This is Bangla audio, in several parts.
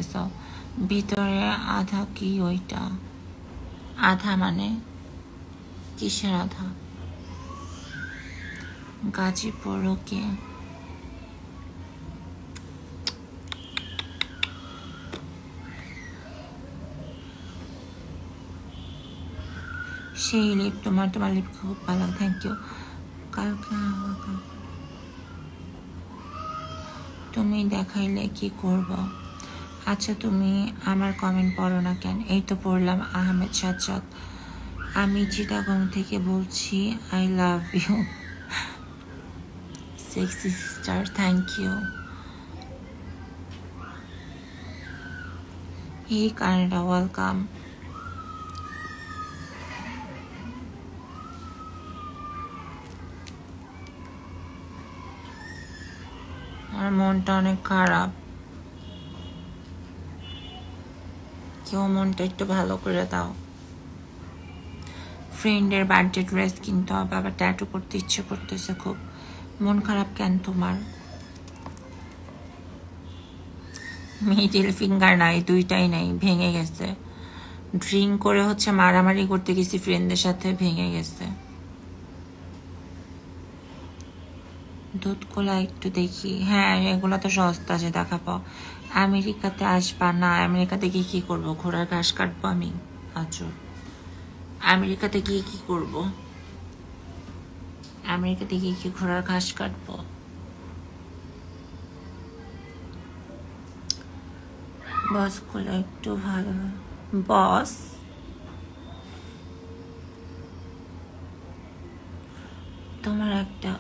দিতেছো ভিতরে আধা কি ওইটা আধা মানে কিসের আধা গাজীপুর ওকে সেই লিপ তোমার লিপ খুব ভালো থ্যাংক ইউ কালকে তুমি দেখাইলে কি করব আচ্ছা তুমি আমার কমেন্ট পড়ো না কেন এই তো পড়লাম আহমেদ সাজ্জাদ আমি চিটাগং থেকে বলছি I love you sexy sister thank you এই কানাডা ওয়েলকাম আমার মনটা অনেক খারাপ কেউ মনটা একটু ভালো করে দাও ফ্রেন্ডের বার্থডে ড্রেস কিনতে হবে আবার ট্যাটু করতে ইচ্ছে করতেছে খুব মন খারাপ কেন তোমার মিডিল ফিঙ্গার নাই দুইটাই নাই ভেঙে গেছে ড্রিঙ্ক করে হচ্ছে মারামারি করতে গেছি ফ্রেন্ডদের সাথে ভেঙে গেছে দুধ কলা একটু দেখি হ্যাঁ এগুলো তো সস্তা আছে দেখাবো আমেরিকাতে আসবা না আমেরিকাতে গিয়ে কি করবো ঘোড়ার ঘাস কাটবো আমি আচ্ছা আমেরিকাতে গিয়ে কি করবো আমেরিকাতে গিয়ে কি ঘোড়ার ঘাস কাটবো বস গুলো একটু ভালো বস তোমার একটা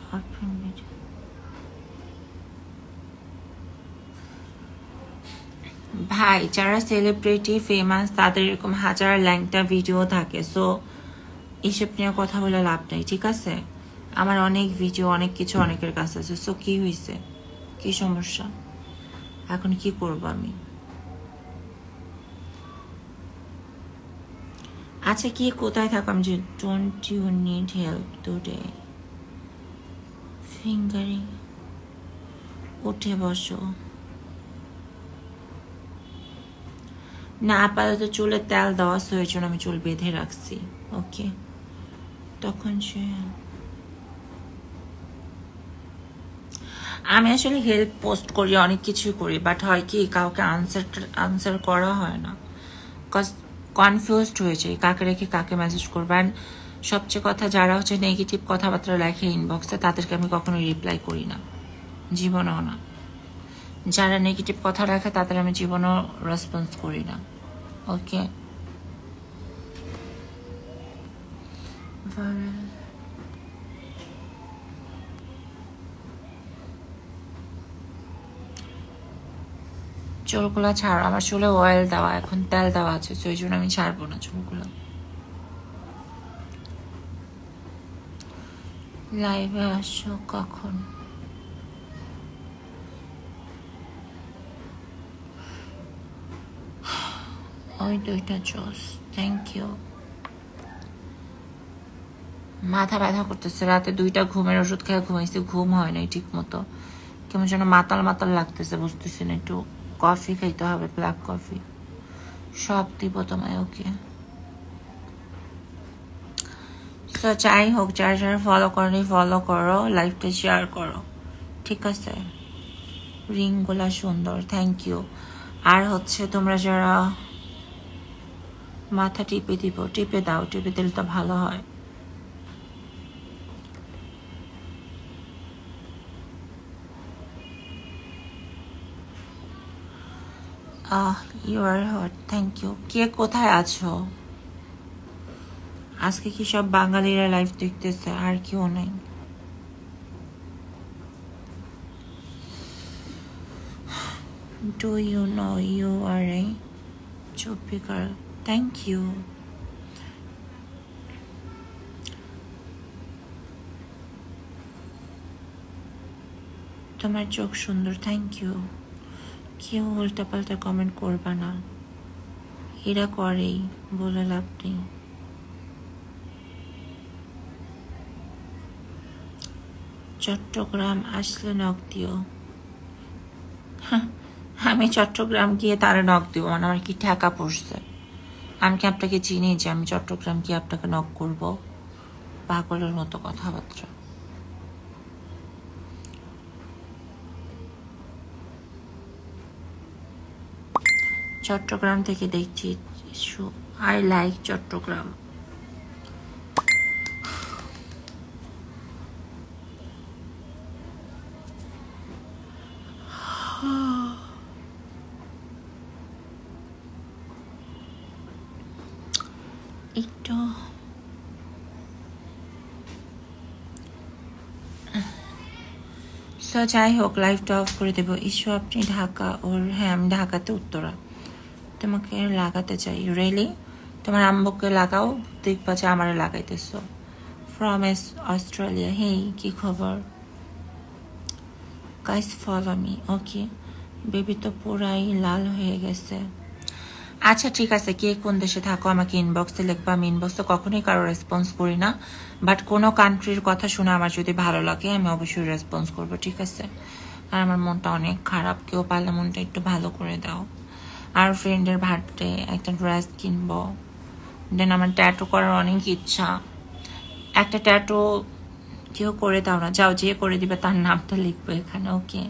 ভাই যারা সেলিব্রিটি ফেমাস তাদের এরকম হাজার ল্যাংটা ভিডিও থাকে সো এইসব নিয়ে কথা বলে লাভ নেই ঠিক আছে আমার অনেক ভিডিও অনেক কিছু অনেকের কাছে আছে সো কি হয়েছে কি সমস্যা এখন কি করব আমি আচ্ছা কি কোথায় থাকলাম যে don't you need help today fingering উঠে বসো না আপাতত চুলে তেল দেওয়া হয়েছে জন্য আমি চুল বেঁধে রাখছি ওকে তখন সে আমি আসলে হেল্প পোস্ট করি অনেক কিছু করি বাট হয় কি কাউকে আনসার করা হয় না কজ কনফিউজড হয়েছে কাকে রেখে কাকে মেসেজ করবেন সবচেয়ে কথা যারা হচ্ছে নেগেটিভ কথাবার্তা লেখে ইনবক্সে তাদেরকে আমি কখনো রিপ্লাই করি না জীবনেও না যারা নেগেটিভ কথা রাখে তাদের আমি জীবনেও রেসপন্স করি না ওকে চুলগুলো ছাড়ো আমার চুলে অয়েল দেওয়া এখন তেল দেওয়া আছে তো এই জন্য আমি ছাড়বো না চুলগুলো লাইভে আসো কখন ওই দুইটা জোস থ্যাংক ইউ মাথা ব্যথা করতেছে রাতে 2টা ঘুমের ওষুধ খেয়ে ঘুমাইছি ঘুম হয় নাই ঠিক মতো কেমন যেন মাতাল মাতাল লাগতেছে বুঝতেছি না একটু কফি খাইতে হবে ব্ল্যাক কফি সব দিব তোমায় ওকে সো যাই হোক যারা যারা ফলো করনি ফলো করো লাইভটা শেয়ার করো ঠিক আছে রিংগুলা সুন্দর থ্যাংক ইউ আর হচ্ছে তোমরা যারা মাথা টিপে দিব টিপে দাও টিপে দিলে তো ভালো হয় you are hot thank you কে কোথায় আছো আজকে কি সব বাঙালিরা লাইভ দেখতেছে আর কেউ নাই do you know you are a চুপি গার্ল থ্যাংক ইউ তোমার চোখ সুন্দর থ্যাংক ইউ কেউ উল্টা পাল্টা কমেন্ট করবা না এরা করেই বলে লাভ নেই চট্টগ্রাম আসলে নক দিও আমি চট্টগ্রাম গিয়ে তারা নক দিব, মানে আমার কি ঠেকা পড়ছে? আমি কি আপনাকে চিনি যে আমি চট্টগ্রাম গিয়ে আপনাকে নক করব? পাগলের মতো কথাবার্তা। চট্টগ্রাম থেকে দেখছি, আই লাইক চট্টগ্রাম। একটু যাই হোক, লাইভটা অফ করে দেবো। ইস্যু আপনি ঢাকা? ওর হ্যাঁ, আমি ঢাকাতে, উত্তরা। তোমাকে লাগাতে চাই। রিয়েলি? তোমার আম্মুকে লাগাও, দেখবা যে আমারে লাগাইতেছো। From Australia. হেই, কি খবর? Guys follow me. Okay, baby তো পুরাই লাল হয়ে গেছে। আচ্ছা ঠিক আছে, কে কোন দেশে থাকো আমাকে ইনবক্সে লিখবা। আমি ইনবক্সে কখনোই কারো রেসপন্স করি না, বাট কোনো কান্ট্রির কথা শুনে আমার যদি ভালো লাগে আমি অবশ্যই রেসপন্স করবো, ঠিক আছে? আর আমার মনটা অনেক খারাপ, কেউ পারলে মনটা একটু ভালো করে দাও। আর ফ্রেন্ডের বার্থডে, একটা ড্রেস কিনবো। দেন আমার ট্যাটু করার অনেক ইচ্ছা, একটা ট্যাটু কেউ করে দাও না, যাও যে করে দিবে তার নামটা লিখবো এখানে। ওকে।